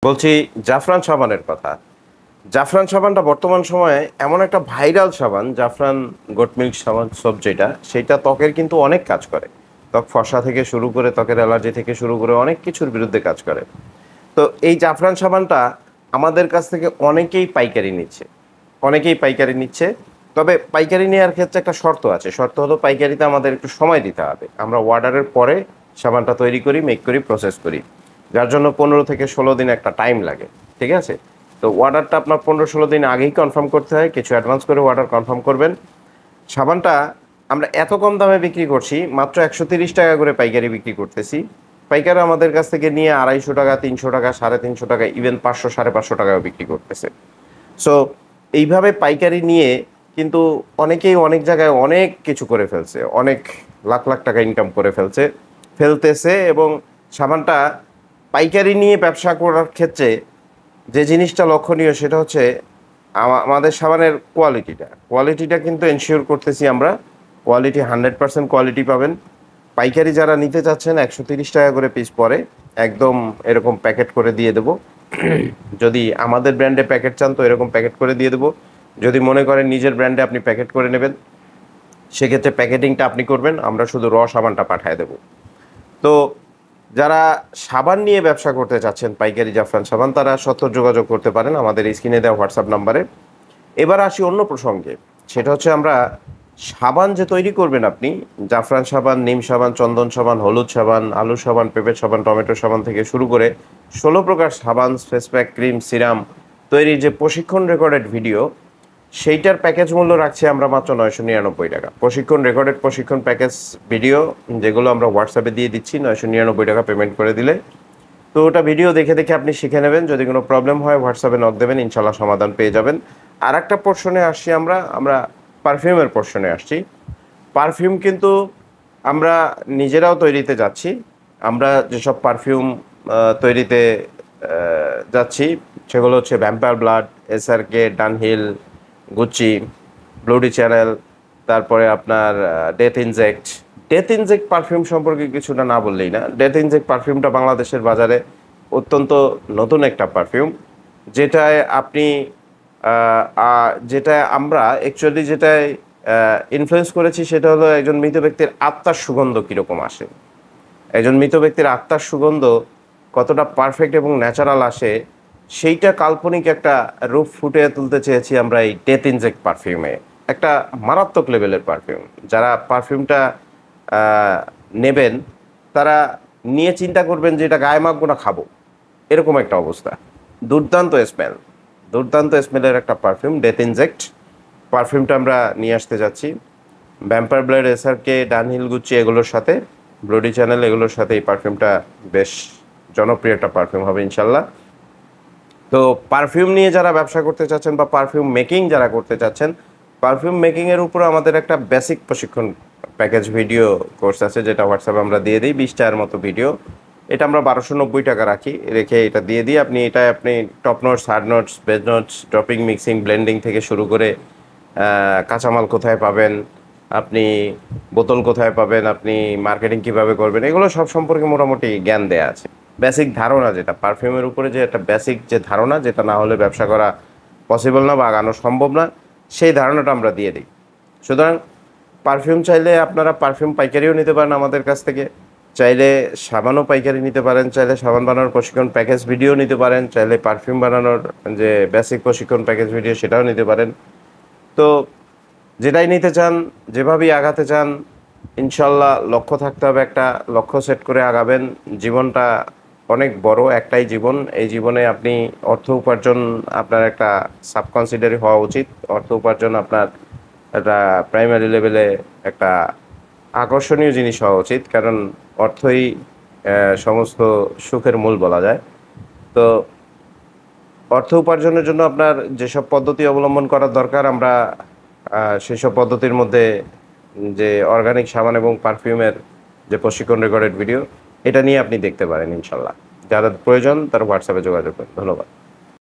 বলছি জাফরান সাবানের কথা। জাফরান সাবানটা বর্তমান সময়ে এমন একটা ভাইরাল সাবান, জাফরান গোট মিল্ক সাবান সোপ, সেটা ত্বকের কিন্তু অনেক কাজ করে। ত্বক ফর্সা থেকে শুরু করে ত্বকের অ্যালার্জি থেকে শুরু করে অনেক কিছুর বিরুদ্ধে কাজ করে। তো এই জাফরান সাবানটা আমাদের কাছ থেকে অনেকেই পাইকারি নিচ্ছে। তবে পাইকারি নেওয়ার ক্ষেত্রে একটা শর্ত আছে। শর্ত হলো পাইকারিতে আমাদের একটু সময় দিতে হবে। আমরা অর্ডারের পরে সাবানটা তৈরি করি, মেক করি, প্রসেস করি, যার জন্য 15 থেকে 16 দিন একটা টাইম লাগে। ঠিক আছে? তো অর্ডারটা আপনার 15-16 দিন আগেই কনফার্ম করতে হয়। কিছু অ্যাডভান্স করে অর্ডার কনফার্ম করবেন। সাবানটা আমরা এত কম দামে বিক্রি করছি, মাত্র 130 টাকা করে পাইকারি বিক্রি করতেছি। পাইকারি আমাদের কাছ থেকে নিয়ে 250 টাকা, 300 টাকা, 350 টাকা, ইভেন 500-550 টাকাও বিক্রি করতেছে। সো এইভাবে পাইকারি নিয়ে কিন্তু অনেকেই অনেক জায়গায় অনেক কিছু করে ফেলছে, অনেক লাখ লাখ টাকা ইনকাম করে ফেলতেছে। এবং সাবানটা পাইকারি নিয়ে ব্যবসা করার ক্ষেত্রে যে জিনিসটা লক্ষণীয় সেটা হচ্ছে আমাদের সাবানের কোয়ালিটিটা কিন্তু এনশিওর করতেছি আমরা। কোয়ালিটি 100% কোয়ালিটি পাবেন। পাইকারি যারা নিতে চাচ্ছেন 130 টাকা করে পিস পরে একদম এরকম প্যাকেট করে দিয়ে দেবো। যদি আমাদের ব্র্যান্ডে প্যাকেট চান তো এরকম প্যাকেট করে দিয়ে দেবো। যদি মনে করেন নিজের ব্র্যান্ডে আপনি প্যাকেট করে নেবেন, সেক্ষেত্রে প্যাকেটিংটা আপনি করবেন, আমরা শুধু সাবানটা পাঠিয়ে দেবো। তো যারা সাবান নিয়ে ব্যবসা করতে চাচ্ছেন, পাইকারি জাফরান সাবান, তারা সত্ত্বর যোগাযোগ করতে পারেন আমাদের স্ক্রিনে দেওয়া হোয়াটসঅ্যাপ নাম্বারে। এবার আসি অন্য প্রসঙ্গে। সেটা হচ্ছে আমরা সাবান যে তৈরি করবেন আপনি, জাফরান সাবান, নিম সাবান, চন্দন সাবান, হলুদ সাবান, আলু সাবান, পেঁপে সাবান, টমেটো সাবান থেকে শুরু করে 16 প্রকার সাবান, ফেস প্যাক, ক্রিম, সিরাম তৈরির যে প্রশিক্ষণ রেকর্ডেড ভিডিও, সেইটার প্যাকেজ মূল্য রাখছি আমরা মাত্র 999 টাকা। প্রশিক্ষণ প্যাকেজ ভিডিও যেগুলো আমরা হোয়াটসঅ্যাপে দিয়ে দিচ্ছি, 999 টাকা পেমেন্ট করে দিলে, তো ওটা ভিডিও দেখে দেখে আপনি শিখে নেবেন। যদি কোনো প্রবলেম হয় হোয়াটসঅ্যাপে নক দেবেন, ইনশাল্লাহ সমাধান পেয়ে যাবেন। আর একটা পোর্শনে আসছি আমরা পারফিউমের পোর্শনে আসছি। পারফিউম কিন্তু আমরা নিজেরাও তৈরিতে যাচ্ছি। আমরা যেসব পারফিউম তৈরিতে যাচ্ছি সেগুলো হচ্ছে vampire blood, SRK, Dunhill, Gucci, Bleu de Chanel, তারপরে আপনার ডেথ ইনজেক্ট পারফিউম সম্পর্কে কিছুটা না বললেই না। ডেথ ইনজেক্ট পারফিউমটা বাংলাদেশের বাজারে অত্যন্ত নতুন একটা পারফিউম, যেটায় আপনি যেটা আমরা অ্যাকচুয়ালি যেটায় ইনফ্লুয়েন্স করেছি সেটা হলো একজন মৃত ব্যক্তির আত্মার সুগন্ধ কীরকম আসে, একজন মৃত ব্যক্তির আত্মার সুগন্ধ কতটা পারফেক্ট এবং ন্যাচারাল আসে, সেইটা কাল্পনিক একটা রূপ ফুটিয়ে তুলতে চেয়েছি আমরা এই ডেথ ইনজেক্ট পারফিউমে। একটা মারাত্মক লেভেলের পারফিউম। যারা পারফিউমটা নেবেন তারা নিয়ে চিন্তা করবেন যে এটা গায়ে মাখবো না খাবো, এরকম একটা অবস্থা। দুর্দান্ত স্মেলের একটা পারফিউম ডেথ ইনজেক্ট পারফিউমটা আমরা নিয়ে আসতে যাচ্ছি। Vampire blood, SRK, Dunhill, Gucci এগুলোর সাথে, ব্লুডি চ্যানেল এগুলোর সাথে এই পারফিউমটা বেশ জনপ্রিয় একটা পারফিউম হবে ইনশাল্লাহ। তো পারফিউম নিয়ে যারা ব্যবসা করতে চাচ্ছেন বা পারফিউম মেকিং যারা করতে চাচ্ছেন, পারফিউম মেকিংয়ের উপর আমাদের একটা বেসিক প্রশিক্ষণ প্যাকেজ ভিডিও কোর্স আছে, যেটা হোয়াটসঅ্যাপে আমরা দিয়ে দিই 20টার মতো ভিডিও। এটা আমরা 1290 টাকা রেখে এটা দিয়ে দিই। আপনি top notes, hard notes, base notes, dropping, mixing, blending থেকে শুরু করে কাঁচামাল কোথায় পাবেন, আপনি বোতল কোথায় পাবেন, আপনি মার্কেটিং কিভাবে করবেন, এগুলো সব সম্পর্কে মোটামুটি জ্ঞান দেয়া আছে। বেসিক ধারণা, যেটা পারফিউমের উপরে যে একটা বেসিক যে ধারণা, যেটা না হলে ব্যবসা করা পসিবল না বা আগানো সম্ভব না, সেই ধারণাটা আমরা দিয়ে দিই। সুতরাং পারফিউম চাইলে আপনারা পারফিউম পাইকারিও নিতে পারেন আমাদের কাছ থেকে, চাইলে সাবানও পাইকারি নিতে পারেন, চাইলে সাবান বানানোর প্রশিক্ষণ প্যাকেজ ভিডিও নিতে পারেন, চাইলে পারফিউম বানানোর যে বেসিক প্রশিক্ষণ প্যাকেজ ভিডিও সেটাও নিতে পারেন। তো যেটাই নিতে চান, যেভাবেই আগাতে চান, ইনশাল্লাহ লক্ষ্য থাকতে হবে, একটা লক্ষ্য সেট করে আগাবেন। জীবনটা অনেক বড়, একটাই জীবন। এই জীবনে আপনি অর্থ উপার্জন আপনার একটা সাবকনসিডারি হওয়া উচিত। অর্থ উপার্জন আপনার একটা প্রাইমারি লেভেলে একটা আকর্ষণীয় জিনিস হওয়া উচিত, কারণ অর্থই সমস্ত সুখের মূল বলা যায়। তো অর্থ উপার্জনের জন্য আপনার যেসব পদ্ধতি অবলম্বন করার দরকার, আমরা সেসব পদ্ধতির মধ্যে যে অর্গানিক সাবান এবং পারফিউমের যে প্রশিক্ষণ রেকর্ডেড ভিডিও, এটা নিয়ে আপনি দেখতে পারেন ইনশাল্লাহ। যাদের প্রয়োজন তারা হোয়াটসঅ্যাপে যোগাযোগ করেন। ধন্যবাদ।